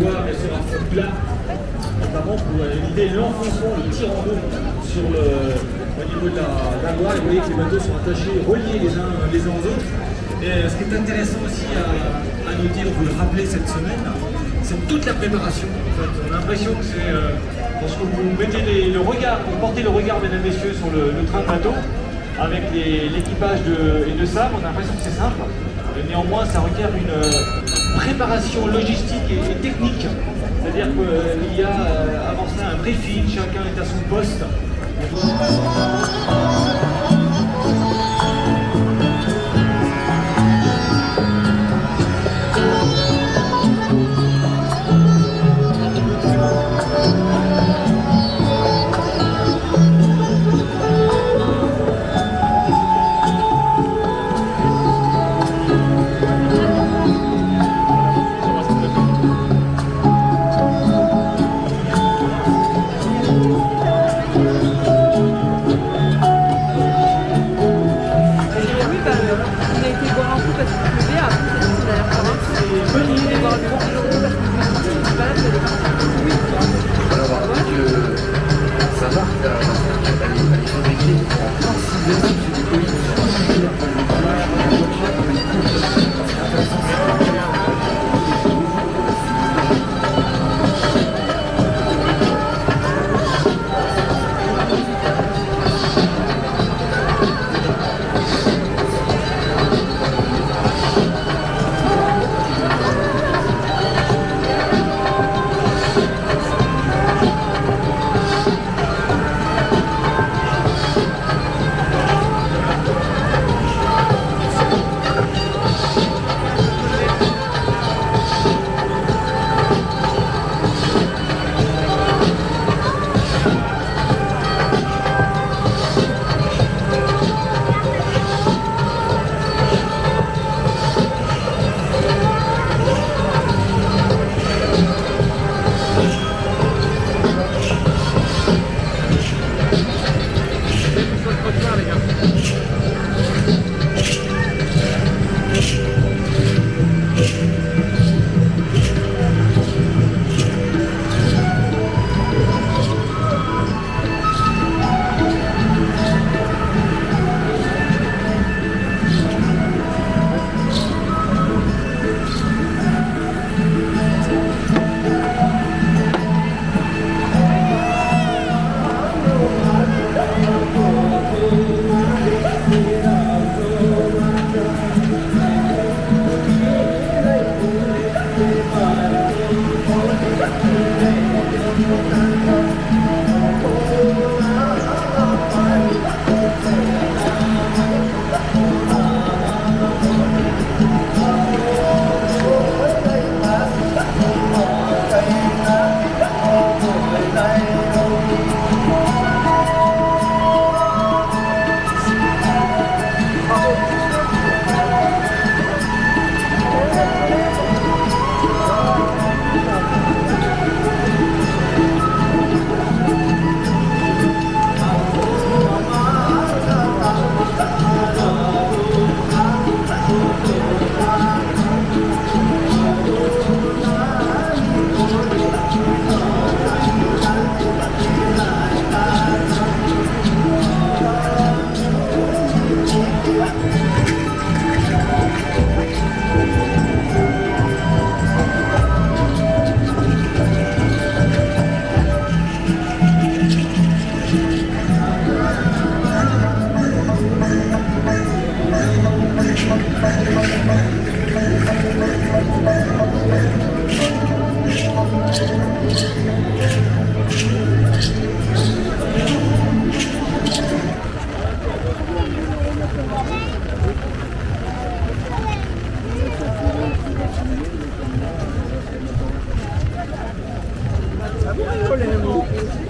voir bien sûr un fond plat, notamment pour éviter l'enfoncement, le tir en eau sur au niveau de la voile. Vous voyez que les bateaux sont attachés, reliés les uns aux autres. Et ce qui est intéressant aussi à noter, on peut le rappeler cette semaine, c'est toute la préparation. En fait. On a l'impression que c'est lorsque vous mettez le regard, vous portez le regard, mesdames et messieurs, sur le train de bateau, avec l'équipage et de Sam, on a l'impression que c'est simple. Mais néanmoins, ça requiert une préparation logistique et technique. C'est-à-dire qu'il y a avant cela un briefing, chacun est à son poste.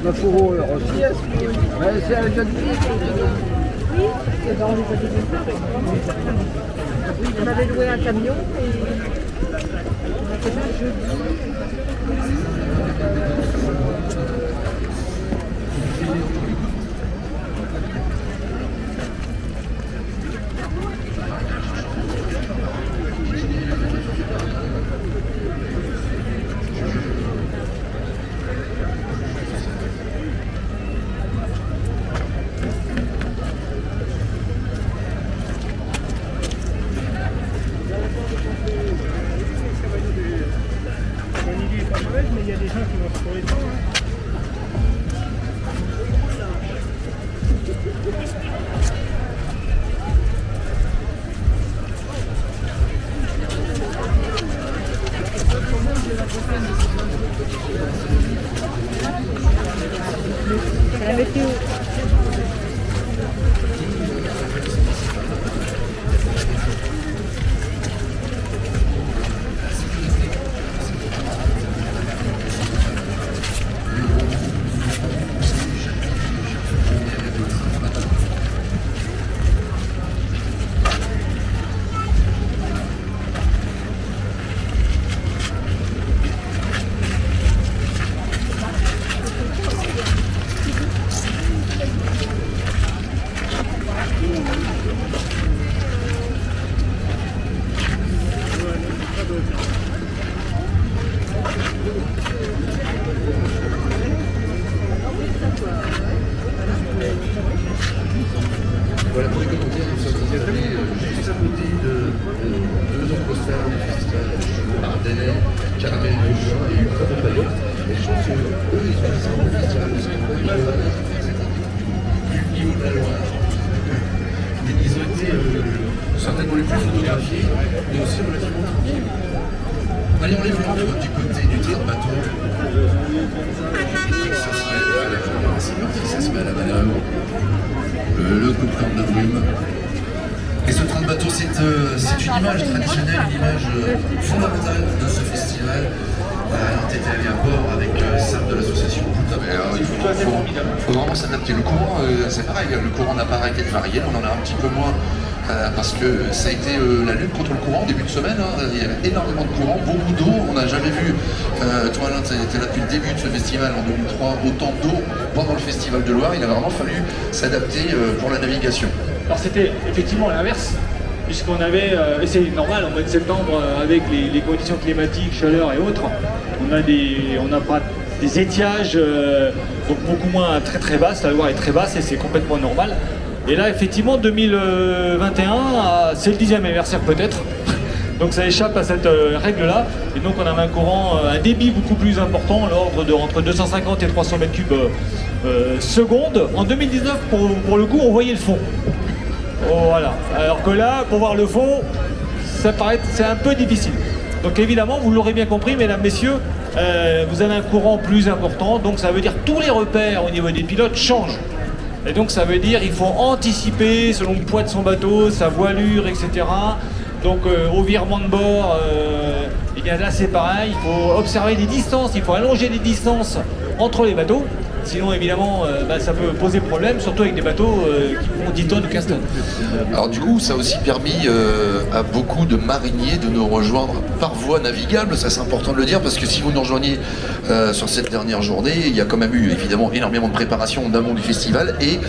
Ma fourreau aussi. C'est la jeune fille. Oui, on avait loué un camion et on a fait ça jeudi. y a des gens qui vont se trouver dedans. C'est la météo. Voilà, pour les commentaires, nous sommes installés juste à côté de deux autres stars du festival, Ardennais, Caramel de Juin et Ultra de Bayonne. Et je pense qu'eux, ils ont ça au festival, parce qu'ils ont du niveau de la Loire. Ils ont été certainement les plus photographiés, mais aussi relativement tranquilles. Allez, on les voit du côté du train de bateau. Ça se met à la fin, c'est parti, ça se met à la manœuvre. Le coup de corne de brume. Et ce train de bateau, c'est une image traditionnelle, une image fondamentale de ce festival. On était allé à bord avec Sam de l'association. Il faut vraiment s'adapter. Le courant, c'est pareil, le courant n'a pas arrêté de varier, on en a un petit peu moins parce que ça a été la lutte contre le courant au début de semaine. Il y avait énormément de courant, beaucoup d'eau. On n'a jamais vu, toi Alain, tu étais là depuis le début de ce festival en 2003, autant d'eau pendant le festival de Loire. Il a vraiment fallu s'adapter pour la navigation. Alors c'était effectivement l'inverse, puisqu'on avait, et c'est normal, en mois de septembre, avec les conditions climatiques, chaleur et autres, on n'a pas des étiages, donc beaucoup moins très basses, la Loire est très basse et c'est complètement normal. Et là, effectivement, 2021, c'est le 10e anniversaire peut-être, donc ça échappe à cette règle-là, et donc on a un courant, un débit beaucoup plus important, l'ordre de entre 250 et 300 mètres cubes seconde. En 2019, pour le coup, on voyait le fond. Oh, voilà. Alors que là, pour voir le fond, c'est un peu difficile. Donc évidemment, vous l'aurez bien compris, mesdames, messieurs, vous avez un courant plus important, donc ça veut dire que tous les repères au niveau des pilotes changent. Et donc ça veut dire qu'il faut anticiper selon le poids de son bateau, sa voilure, etc. Donc au virement de bord, et bien là c'est pareil, il faut observer les distances, il faut allonger les distances entre les bateaux. Sinon, évidemment, ça peut poser problème, surtout avec des bateaux qui font 10 tonnes ou 15 tonnes. Alors du coup, ça a aussi permis à beaucoup de mariniers de nous rejoindre par voie navigable. Ça, c'est important de le dire, parce que si vous nous rejoignez sur cette dernière journée, il y a quand même eu évidemment énormément de préparation en amont du festival, et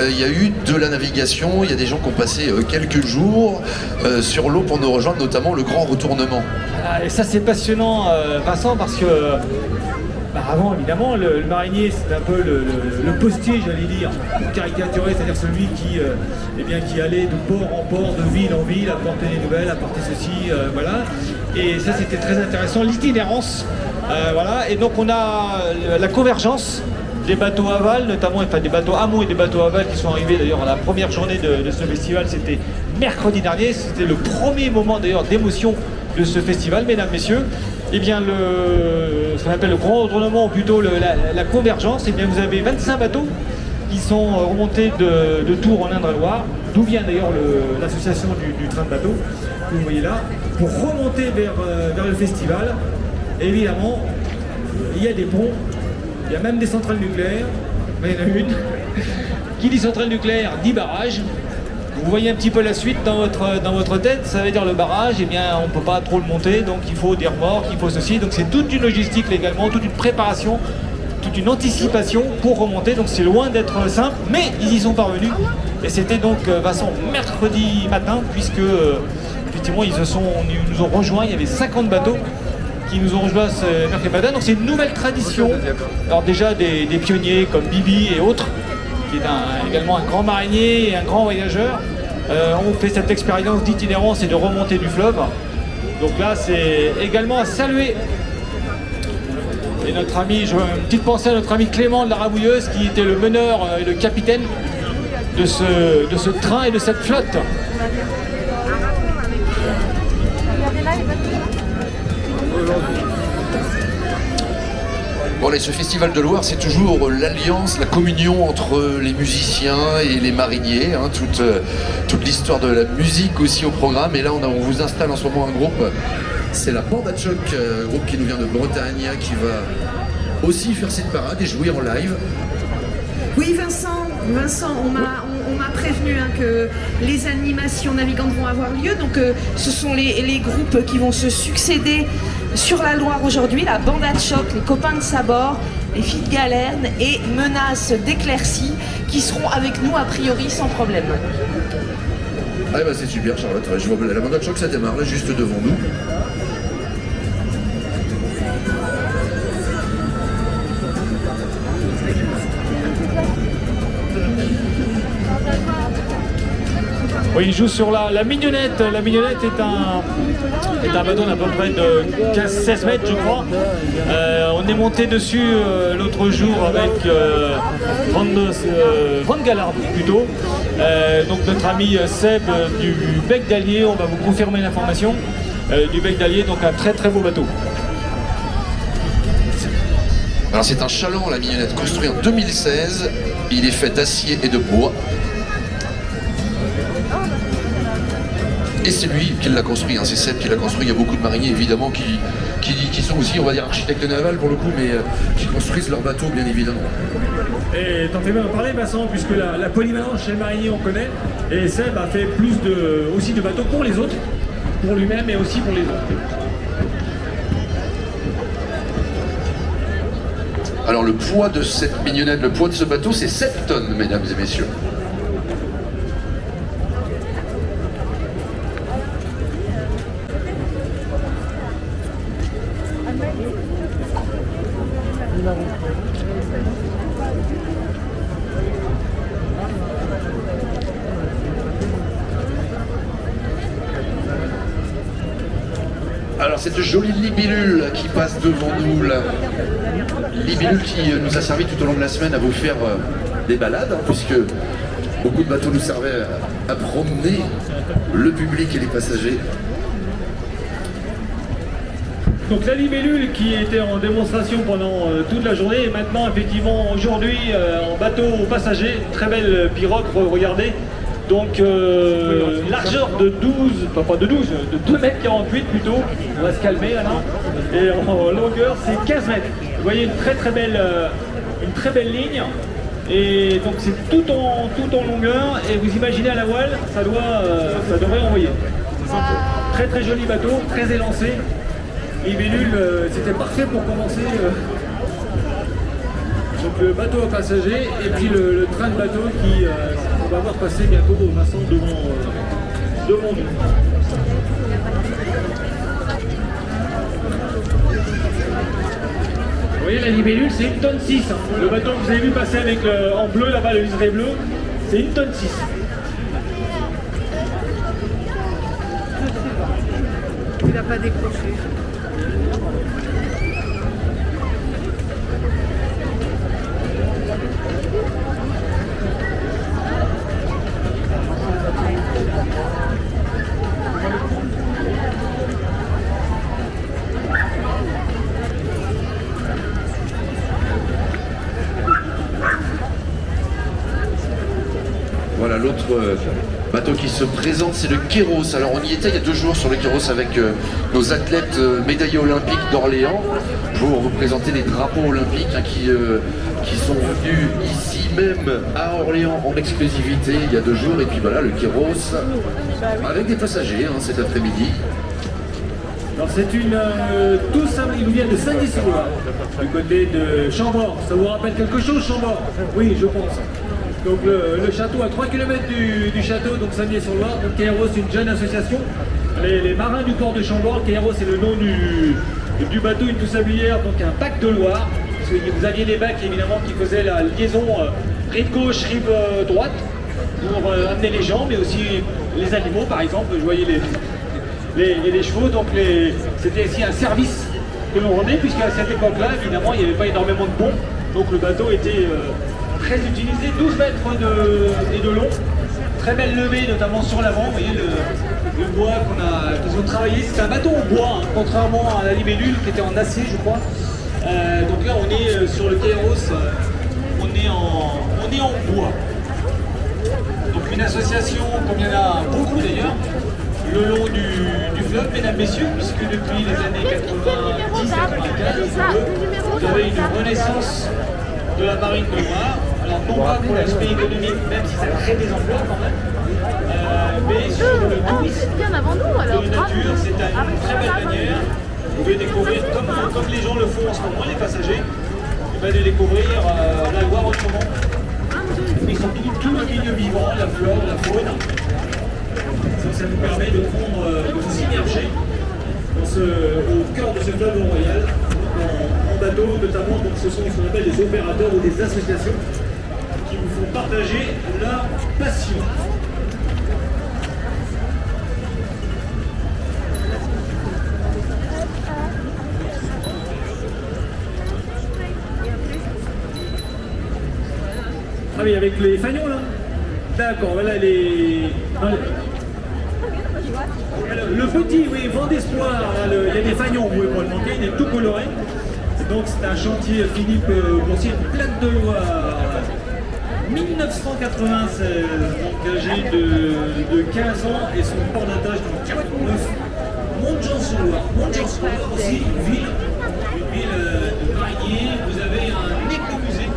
il y a eu de la navigation. Il y a des gens qui ont passé quelques jours sur l'eau pour nous rejoindre, notamment le grand retournement. Et ça, c'est passionnant, Vincent, parce que avant, évidemment, le marinier, c'est un peu le postier, j'allais dire, caricaturé, c'est-à-dire celui qui allait de port en port, de ville en ville, apporter des nouvelles, apporter ceci, voilà. Et ça, c'était très intéressant, l'itinérance, voilà. Et donc, on a la convergence des bateaux aval, notamment, enfin des bateaux amont et des bateaux aval qui sont arrivés d'ailleurs à la première journée de ce festival. C'était mercredi dernier, c'était le premier moment d'ailleurs d'émotion de ce festival, mesdames, messieurs. Eh bien, ce qu'on appelle le grand retournement, ou plutôt la convergence, eh bien, vous avez 25 bateaux qui sont remontés de Tours en Indre-et-Loire, d'où vient d'ailleurs l'association du train de bateau, que vous voyez là, pour remonter vers le festival. Et évidemment, il y a des ponts, il y a même des centrales nucléaires, mais il y en a une. Qui dit centrale nucléaire dit barrage. Vous voyez un petit peu la suite dans votre tête, ça veut dire le barrage, eh bien on ne peut pas trop le monter, donc il faut des remorques, il faut ceci, donc c'est toute une logistique légalement, toute une préparation, toute une anticipation pour remonter, donc c'est loin d'être simple, mais ils y sont parvenus. Et c'était donc, Vincent, mercredi matin, puisque effectivement ils nous ont rejoints, il y avait 50 bateaux qui nous ont rejoints ce mercredi matin, donc c'est une nouvelle tradition. Alors déjà des pionniers comme Bibi et autres, qui est également un grand marinier et un grand voyageur, ont fait cette expérience d'itinérance et de remontée du fleuve. Donc là, c'est également à saluer Et notre ami, une petite pensée à notre ami Clément de la Rabouilleuse qui était le meneur et le capitaine de ce train et de cette flotte. Bon, allez, ce festival de Loire, c'est toujours l'alliance, la communion entre les musiciens et les mariniers, hein, toute l'histoire de la musique aussi au programme. Et là, on vous installe en ce moment un groupe, c'est la Bande à Choc, groupe qui nous vient de Bretagne, qui va aussi faire cette parade et jouer en live. Oui, Vincent, on m'a prévenu que les animations navigantes vont avoir lieu. Donc, ce sont les groupes qui vont se succéder sur la Loire aujourd'hui. La Bande à Choc, les Copains de Sabord, les Filles de Galerne et Menace d'Éclaircie qui seront avec nous a priori sans problème. Ah bah c'est super Charlotte, je vois la Bande à Choc ça démarre là juste devant nous. Oui, il joue sur la mignonnette. La mignonnette est un bateau d'à peu près de 15-16 mètres, je crois. On est monté dessus l'autre jour avec Van Galard plutôt. Donc notre ami Seb du Bec d'Allier, on va vous confirmer l'information. Du Bec d'Allier, donc un très très beau bateau. Alors c'est un chaland, la mignonnette, construit en 2016. Il est fait d'acier et de bois. Et c'est lui qui l'a construit, hein. C'est Seb qui l'a construit. Il y a beaucoup de mariniers évidemment qui sont aussi, on va dire, architectes navals pour le coup, mais qui construisent leurs bateaux bien évidemment. Et t'en fais bien en parler Vincent, puisque la polyvalence chez le marinier on connaît, et Seb a fait plus aussi de bateaux pour les autres, pour lui-même et aussi pour les autres. Alors le poids de cette mignonnette, le poids de ce bateau, c'est 7 tonnes, mesdames et messieurs. Alors cette jolie libellule qui passe devant nous, là, libellule qui nous a servi tout au long de la semaine à vous faire des balades, hein, puisque beaucoup de bateaux nous servaient à promener le public et les passagers. Donc la libellule qui était en démonstration pendant toute la journée est maintenant effectivement aujourd'hui en bateau passager, très belle pirogue, regardez. Donc largeur de 12, pas de 12, de 2,48 m plutôt, on va se calmer là. Et en longueur c'est 15 mètres. Vous voyez une très belle ligne. Et donc c'est tout en longueur et vous imaginez à la voile, ça devrait envoyer. Très joli bateau, très élancé. Libellule, c'était parfait pour commencer. Donc le bateau à passagers et puis le train de bateau qui on va voir passer bientôt Vincent devant nous. Vous voyez la libellule c'est 1,6 tonne. Le bateau que vous avez vu passer avec en bleu là-bas, le liseré bleu, c'est 1,6 tonne. Il n'a pas décroché. Voilà l'autre bateau qui se présente, c'est le Kéros. Alors on y était il y a 2 jours sur le Kéros avec nos athlètes médaillés olympiques d'Orléans pour représenter les drapeaux olympiques hein, qui sont venus ici même à Orléans en exclusivité il y a 2 jours. Et puis voilà le Kéros avec des passagers hein, cet après-midi. Alors c'est il nous vient de Saint-Denis-sur-Loire, du côté de Chambord. Ça vous rappelle quelque chose Chambord? Oui, je pense. Donc le château à 3 km du château, donc Saint-Denis-sur-Loire. Donc Kéros, c'est une jeune association. Les marins du port de Chambord, Kéros c'est le nom du bateau, une tout-sablière, donc un bac de Loire. Parce que vous aviez des bacs évidemment qui faisaient la liaison rive gauche, rive droite, pour amener les gens, mais aussi les animaux par exemple. Vous voyez les chevaux, donc c'était ici un service que l'on rendait, puisqu'à cette époque-là, évidemment, il n'y avait pas énormément de ponts, donc le bateau était très utilisé, 12 mètres de long, très belle levée, notamment sur l'avant. Vous voyez le bois qu'ils ont travaillé, c'est un bateau en bois, hein, contrairement à la libellule qui était en acier, je crois. Donc là, on est sur le Kairos, on est en bois. Donc une association, comme il y en a beaucoup d'ailleurs, le long du fleuve, mesdames, messieurs, puisque depuis les années 90-95, vous avez une renaissance de la marine de Loire. Alors non pas pour l'aspect économique, même si ça crée des emplois quand même, mais sur le tourisme de nature, c'est une très belle manière. Vous pouvez découvrir, comme les gens le font en ce moment, les passagers, de découvrir la Loire autrement. Ils sont tout le milieu vivant, la flore, la faune. Donc ça nous permet de vous immerger au cœur de ce fleuve royal, en bateau notamment. Donc ce sont ce qu'on appelle des opérateurs ou des associations qui vous font partager leur passion. Ah oui, avec les fanions là. D'accord, voilà les... Le petit, oui, vent d'espoir, il y a des fanions, vous pouvez pas le manquer, il est tout coloré. Donc c'est un chantier Philippe Boursier, plaque de Loire, 1996, donc âgé de 15 ans et son port d'attache de Pointe-Neuf, Montjean-sur-Loire. Montjean-sur-Loire aussi, une ville de mariniers. Vous avez un écomusée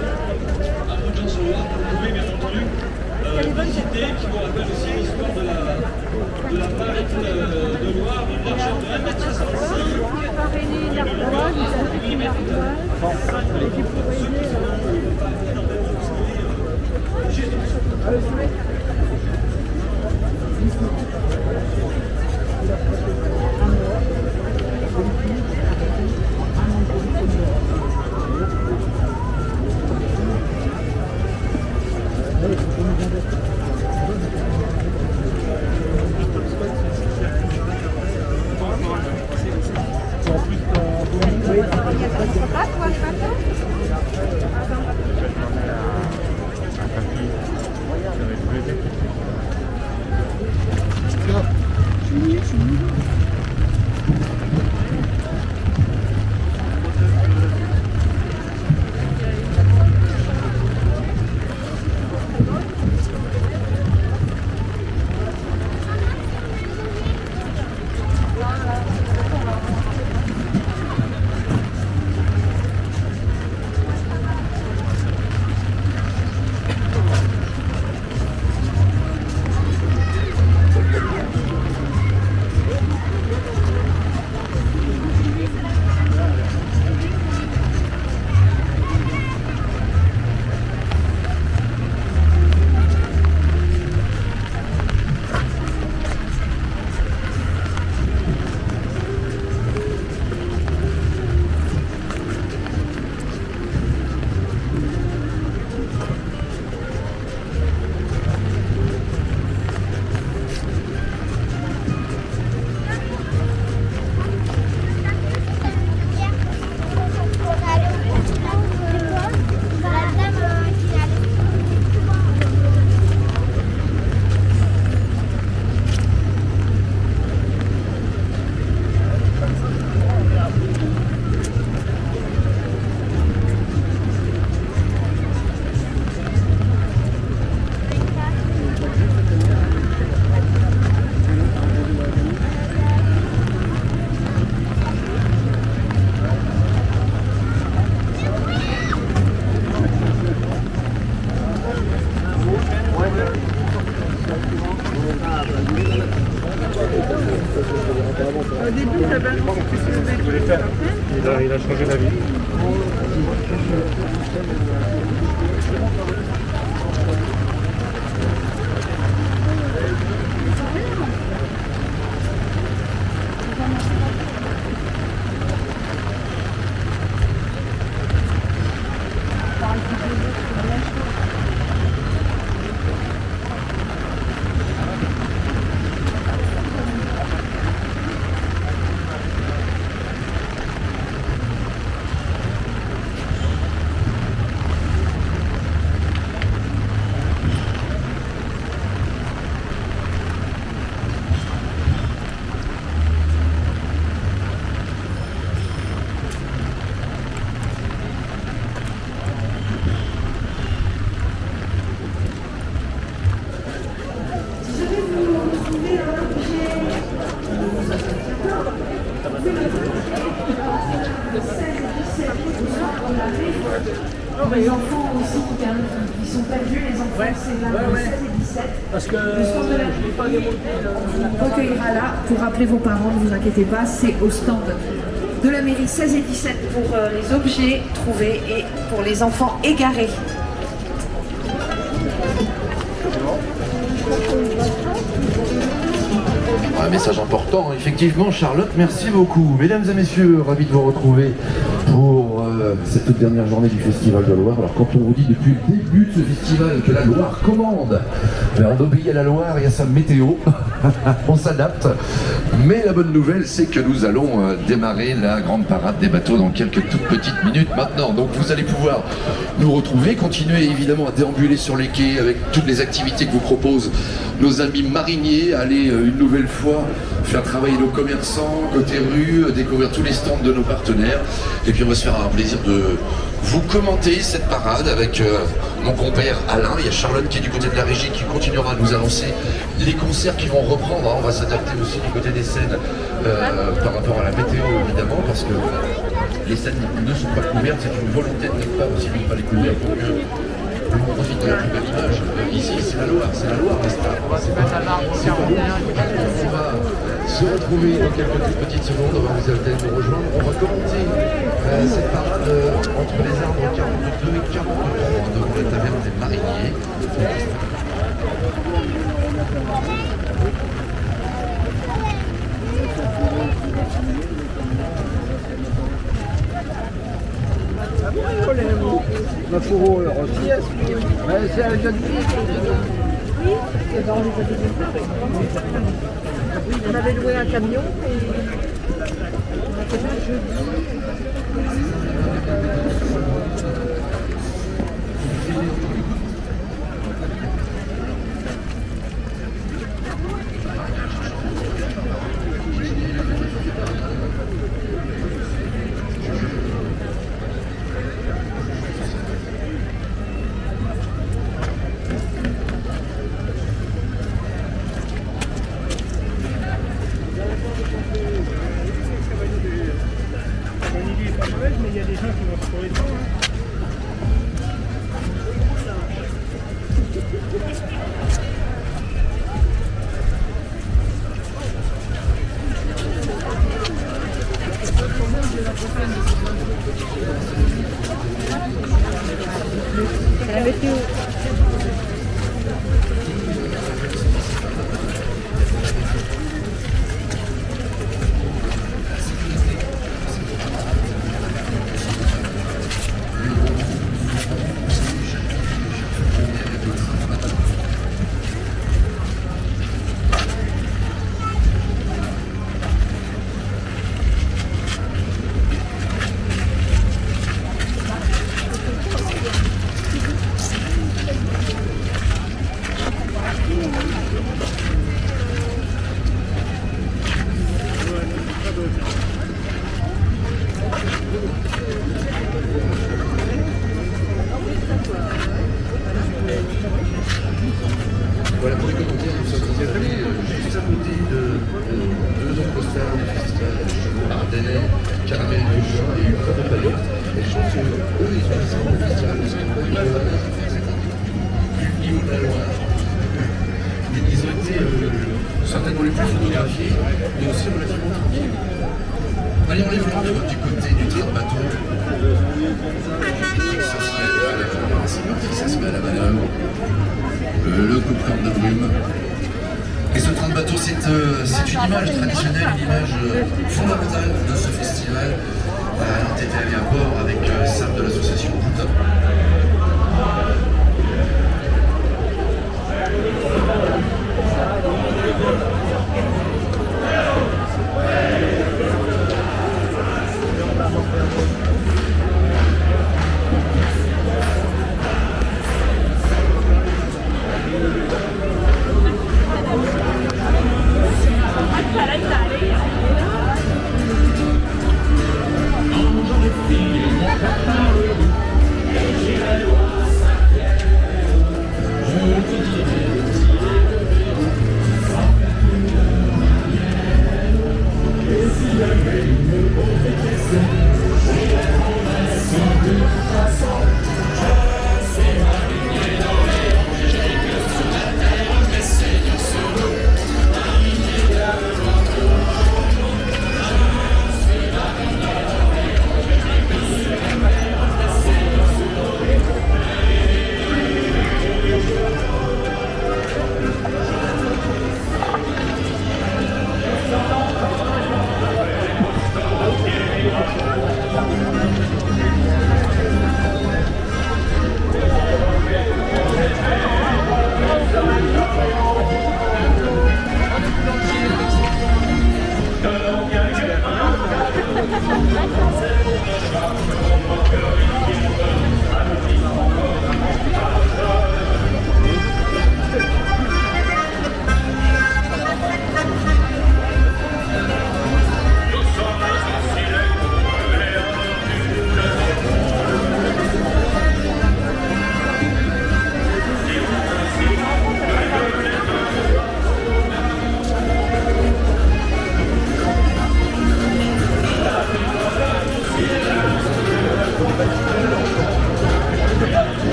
à Montjean-sur-Loire que vous pouvez bien entendu visiter, qui vous rappelle aussi l'histoire de la marine de Loire, une largeur de 1,65 m. Au début, ça va il a changé d'avis. Les enfants aussi qui sont perdus, les enfants, c'est là le 16 et 17. Parce que Le stand de la mairie recueillera là pour rappeler vos parents, ne vous inquiétez pas, c'est au stand de la mairie 16 et 17 pour les objets trouvés et pour les enfants égarés. Un message important, effectivement, Charlotte, merci beaucoup. Mesdames et messieurs, ravi de vous retrouver pour cette toute dernière journée du Festival de Loire. Alors quand on vous dit depuis le début de ce festival que la Loire commande, on obéit à la Loire et à sa météo, on s'adapte. Mais la bonne nouvelle, c'est que nous allons démarrer la grande parade des bateaux dans quelques toutes petites minutes maintenant. Donc vous allez pouvoir nous retrouver, continuer évidemment à déambuler sur les quais avec toutes les activités que vous proposent nos amis mariniers, aller une nouvelle fois faire travailler nos commerçants, côté rue, découvrir tous les stands de nos partenaires. Et puis on va se faire un plaisir de vous commenter cette parade avec mon compère Alain. Il y a Charlotte qui est du côté de la régie qui continuera à nous annoncer les concerts qui vont reprendre. On va s'adapter aussi du côté des scènes par rapport à la météo évidemment, parce que les scènes ne sont pas couvertes. C'est une volonté de notre part aussi de ne pas les couvrir pour que on profite de la plus belle image. Ici, c'est la Loire, n'est-ce pas? On va se retrouver dans quelques toutes petites secondes. On va vous inviter à nous rejoindre. On va commenter cette parade entre les arbres 42 et 43 devant la taverne des mariniers. ma fourreau aussi. C'est un jeune fille. Oui, on avait loué un camion et on a fait ça jeudi. Mais il y a des gens qui vont se trouver dedans. C'est la météo. Voilà, pour les commentaires, nous sommes installés juste à côté de deux autres stars du festival, Ardennais, Caramel de Chat et Ultra de Payotte. Et je pense qu'eux, ils ont laissé le festival parce qu'ils ont du niveau de la Loire. Ils ont été certainement les plus photographiés, mais aussi relativement tranquilles. Allez, on les voit du côté du train de bateau. Ça se met à la valeur. Le coup de corne de brume. Et ce train de bateau, c'est une image traditionnelle, une image fondamentale de ce festival. On était allé à bord avec Sam de l'association Bouddha. Angelo Filho,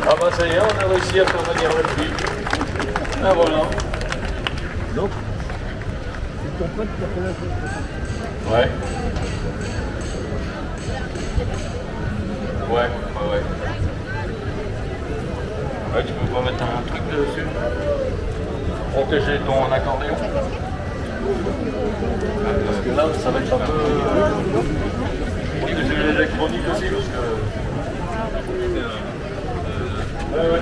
Ah bah ça y est, on a réussi à faire venir le puits. Ah voilà. Donc, c'est ton pote qui a fait la chose. Ouais. Ouais. Ouais, tu peux pas mettre un truc dessus? Protéger ton accordéon? Parce que là, ça va être un peu... protéger l'électronique aussi, parce que... Ouais.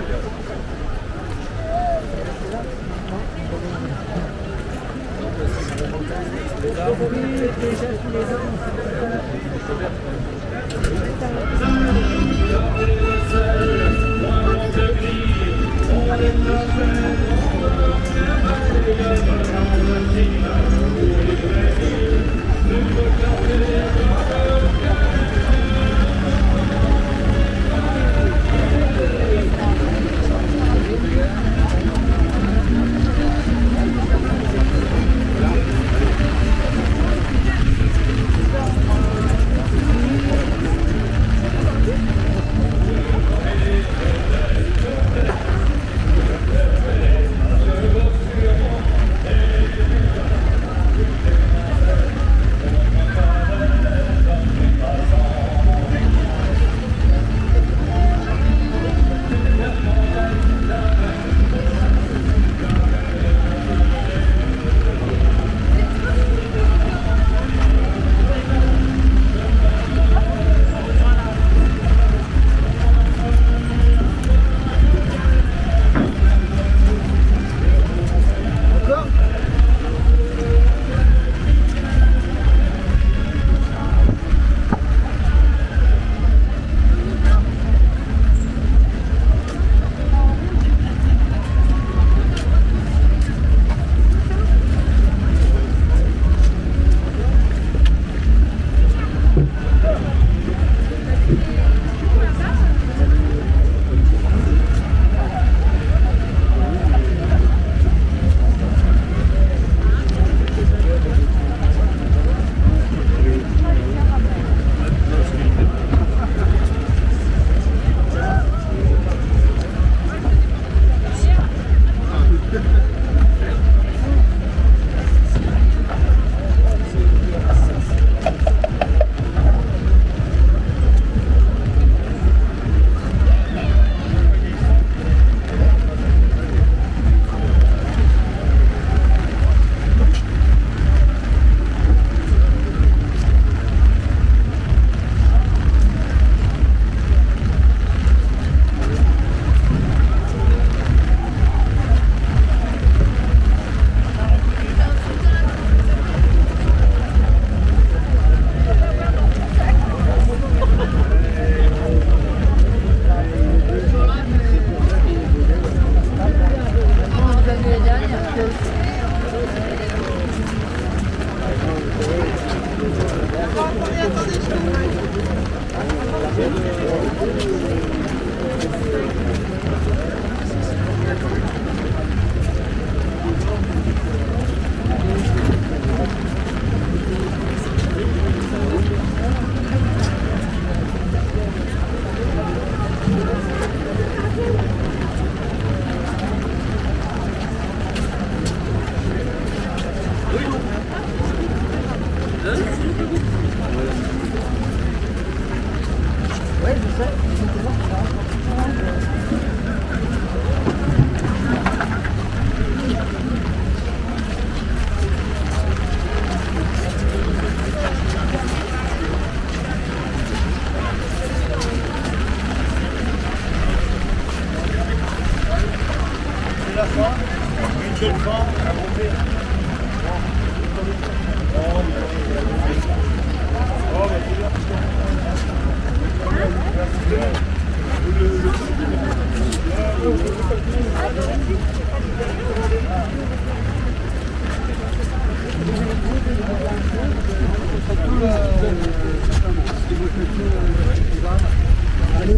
Allez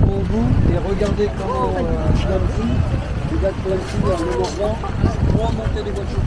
au bout et regardez comment les gars de Clancy en le mordant vont monter les voitures.